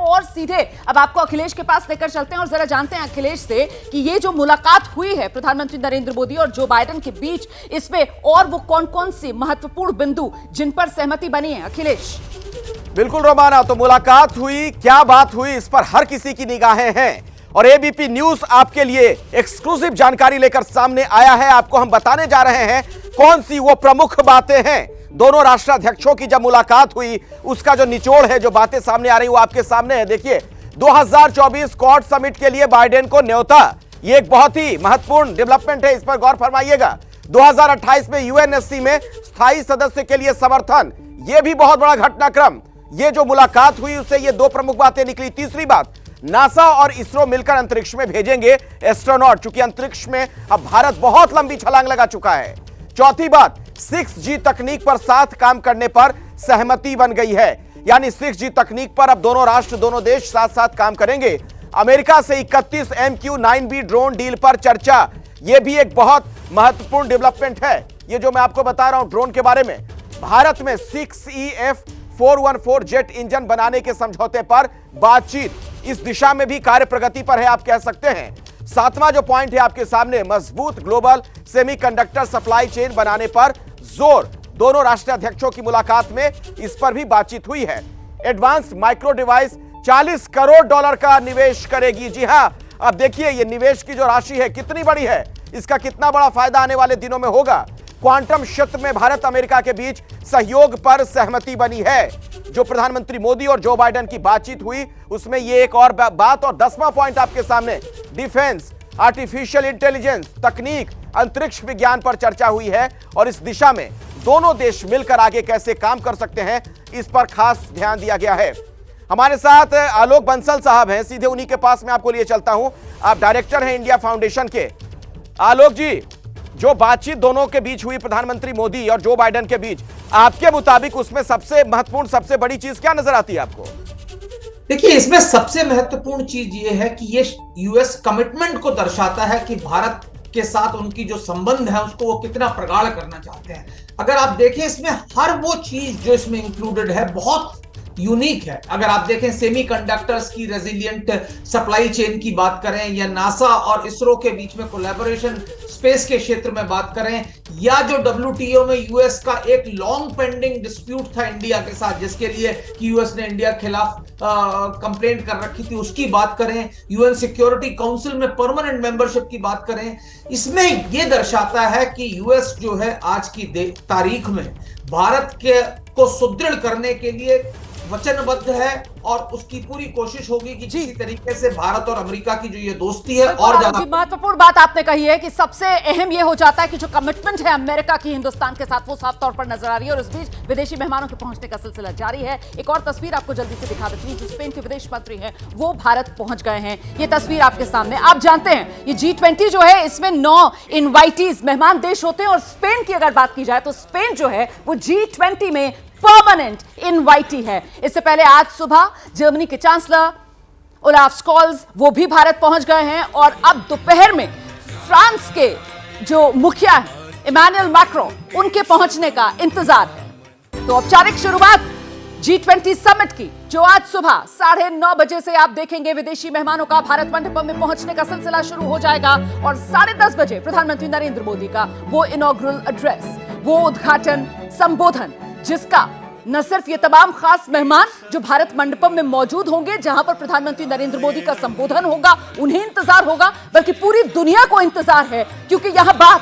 और सीधे अब आपको अखिलेश के पास लेकर चलते हैं और जरा जानते हैं अखिलेश से कि ये जो मुलाकात हुई है प्रधानमंत्री नरेंद्र मोदी और जो बाइडेन के बीच, इसमें और वो कौन कौन सी महत्वपूर्ण बिंदु जिन पर सहमति बनी है। अखिलेश। बिल्कुल रोमाना, तो मुलाकात हुई, क्या बात हुई, इस पर हर किसी की निगाहें हैं और एबीपी न्यूज आपके लिए एक्सक्लूसिव जानकारी लेकर सामने आया है। आपको हम बताने जा रहे हैं कौन सी वो प्रमुख बातें हैं। दोनों राष्ट्राध्यक्षों की जब मुलाकात हुई उसका जो निचोड़ है, जो बातें सामने आ रही वो आपके सामने है। देखिए, 2024 क्वाड समिट के लिए बाइडेन को न्योता, ये एक बहुत ही महत्वपूर्ण डेवलपमेंट है, इस पर गौर फरमाइएगा। 2028 में यूएनएससी में स्थायी सदस्य के लिए समर्थन, यह भी बहुत बड़ा घटनाक्रम। ये जो मुलाकात हुई उससे ये दो प्रमुख बातें निकली। तीसरी बात, नासा और इसरो मिलकर अंतरिक्ष में भेजेंगे एस्ट्रोनॉट, चूंकि अंतरिक्ष में अब भारत बहुत लंबी छलांग लगा चुका है। चौथी बात, 6G तकनीक पर साथ काम करने पर सहमति बन गई है, यानी 6G तकनीक पर अब दोनों राष्ट्र, दोनों देश साथ साथ काम करेंगे। अमेरिका से 31 MQ-9B ड्रोन डील पर चर्चा, यह भी एक बहुत महत्वपूर्ण डेवलपमेंट है। ये जो मैं आपको बता रहा हूं ड्रोन के बारे में, भारत में 6EF-414 जेट इंजन बनाने के समझौते पर बातचीत, इस दिशा में भी कार्य प्रगति पर है, आप कह सकते हैं। सातवां जो पॉइंट है आपके सामने, मजबूत ग्लोबल सेमीकंडक्टर सप्लाई चेन बनाने पर जोर। दोनों राष्ट्राध्यक्षों की मुलाकात में इस पर भी बातचीत हुई है। एडवांस्ड माइक्रो डिवाइस $40 करोड़ का निवेश करेगी। जी हां, अब देखिए ये निवेश की जो राशि है कितनी बड़ी है, इसका कितना बड़ा फायदा आने वाले दिनों में होगा। क्वांटम क्षेत्र में भारत अमेरिका के बीच सहयोग पर सहमति बनी है। जो प्रधानमंत्री मोदी और जो बाइडेन की बातचीत हुई उसमें ये एक और बात। और 10वां पॉइंट आपके सामने, डिफेंस, आर्टिफिशियल इंटेलिजेंस, तकनीक, अंतरिक्ष विज्ञान पर चर्चा हुई है और इस दिशा में दोनों देश मिलकर आगे कैसे काम कर सकते हैं, इस पर खास ध्यान दिया गया है। हमारे साथ आलोक बंसल साहब हैं, सीधे उन्हीं के पास मैं आपको लिए चलता हूं। आप डायरेक्टर हैं इंडिया फाउंडेशन के। आलोक जी, जो बातचीत दोनों के बीच हुई, प्रधानमंत्री मोदी और जो बाइडेन के बीच, आपके मुताबिक उसमें सबसे महत्वपूर्ण, सबसे बड़ी चीज क्या नजर आती है आपको? देखिए, इसमें सबसे महत्वपूर्ण चीज ये है कि ये यूएस कमिटमेंट को दर्शाता है कि भारत के साथ उनकी जो संबंध है उसको वो कितना प्रगाढ़ करना चाहते हैं। अगर आप देखें, इसमें हर वो चीज जो इसमें इंक्लूडेड है बहुत यूनिक है। अगर आप देखें, सेमीकंडक्टर्स की रेजिलिएंट सप्लाई चेन की बात करें, या नासा और इसरो के बीच में कोलैबोरेशन स्पेस के क्षेत्र में बात करें, या जो WTO में यूएस का एक लॉन्ग पेंडिंग डिस्प्यूट था इंडिया के साथ, जिसके लिए कि यूएस ने इंडिया के खिलाफ कंप्लेंट कर रखी थी, उसकी बात करें, यूएन सिक्योरिटी काउंसिल में परमानेंट मेंबरशिप की बात करें, इसमें यह दर्शाता है कि यूएस जो है आज की तारीख में भारत को सुदृढ़ करने के लिए वचनबद्ध है और उसकी पूरी कोशिश होगी कि किसी तरीके से भारत और अमेरिका की जो ये दोस्ती है और ज्यादा। महत्वपूर्ण बात आपने कही है कि सबसे अहम ये हो जाता है कि जो कमिटमेंट है अमेरिका की हिंदुस्तान के साथ, वो साफ तौर पर नजर आ रही है और इस बीच विदेशी मेहमानों के पहुंचने का सिलसिला जारी है। एक और तस्वीर आपको जल्दी से दिखा देती हूं। जो स्पेन के विदेश मंत्री हैं वो भारत पहुंच गए हैं। ये तस्वीर आपके सामने। आप जानते हैं ये G20 जो है, इसमें 9 इनवाइटीज मेहमान देश होते हैं और स्पेन की अगर बात की जाए तो स्पेन जो है वो G20 में परमानेंट इनवाइटी है। इससे पहले आज सुबह जर्मनी के चांसलर ओलाफ स्कॉल्स वो भी भारत पहुंच गए हैं और अब दोपहर में फ्रांस के जो मुखिया हैं इमैनुअल मैक्रोन, उनके पहुंचने का इंतजार है। तो औपचारिक शुरुआत G20 समिट की, जो आज सुबह 9:30 बजे से आप देखेंगे विदेशी मेहमानों का भारत मंडपम में पहुंचने का सिलसिला शुरू हो जाएगा और 10:30 बजे प्रधानमंत्री नरेंद्र मोदी का वो इनॉग्रल एड्रेस, वो उद्घाटन संबोधन, जिसका न सिर्फ ये तमाम खास मेहमान जो भारत मंडपम में मौजूद होंगे जहां पर प्रधानमंत्री नरेंद्र मोदी का संबोधन होगा उन्हें इंतजार होगा, बल्कि पूरी दुनिया को इंतजार है, क्योंकि यहां बात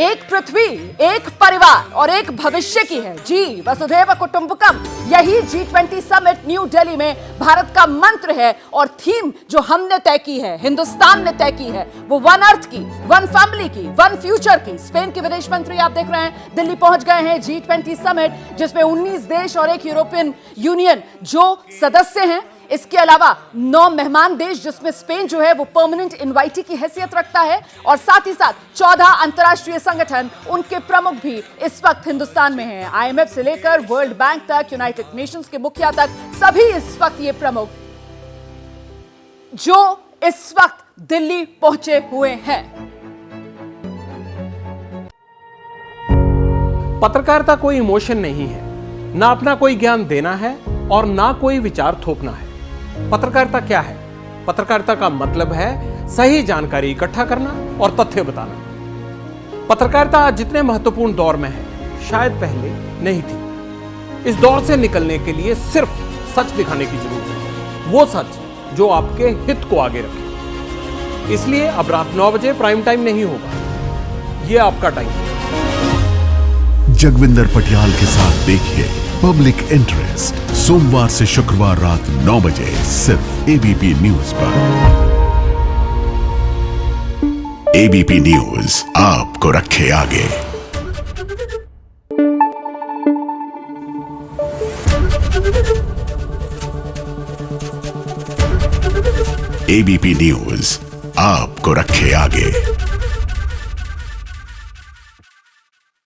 एक पृथ्वी, एक परिवार और एक भविष्य की है। जी वसुधैव कुटुंबकम, यही G20 समिट न्यू दिल्ली में भारत का मंत्र है और थीम जो हमने तय की है, हिंदुस्तान ने तय की है, वो वन अर्थ की, वन फैमिली की, वन फ्यूचर की। स्पेन के विदेश मंत्री आप देख रहे हैं दिल्ली पहुंच गए हैं। G20 समिट जिसमें 19 देश और एक यूरोपियन यूनियन जो सदस्य हैं, इसके अलावा 9 मेहमान देश जिसमें स्पेन जो है वो परमानेंट इनवाइटी की हैसियत रखता है और साथ ही साथ 14 अंतर्राष्ट्रीय संगठन, उनके प्रमुख भी इस वक्त हिंदुस्तान में हैं। IMF से लेकर वर्ल्ड बैंक तक, यूनाइटेड नेशंस के मुखिया तक, सभी इस वक्त ये प्रमुख जो इस वक्त दिल्ली पहुंचे हुए हैं। पत्रकारिता कोई इमोशन नहीं है, ना अपना कोई ज्ञान देना है और ना कोई विचार थोपना है। पत्रकारिता क्या है? पत्रकारिता का मतलब है सही जानकारी इकट्ठा करना और तथ्य बताना। पत्रकारिता आज जितने महत्वपूर्ण दौर में है, शायद पहले नहीं थी। इस दौर से निकलने के लिए सिर्फ सच दिखाने की जरूरत है, वो सच जो आपके हित को आगे रखे। इसलिए अब रात 9 बजे प्राइम टाइम नहीं होगा, ये आपका टाइम है। जगविंदर पटियाल के साथ देखिए पब्लिक इंटरेस्ट सोमवार से शुक्रवार रात 9 बजे सिर्फ एबीपी न्यूज पर। एबीपी न्यूज आपको रखे आगे। एबीपी न्यूज आपको रखे आगे।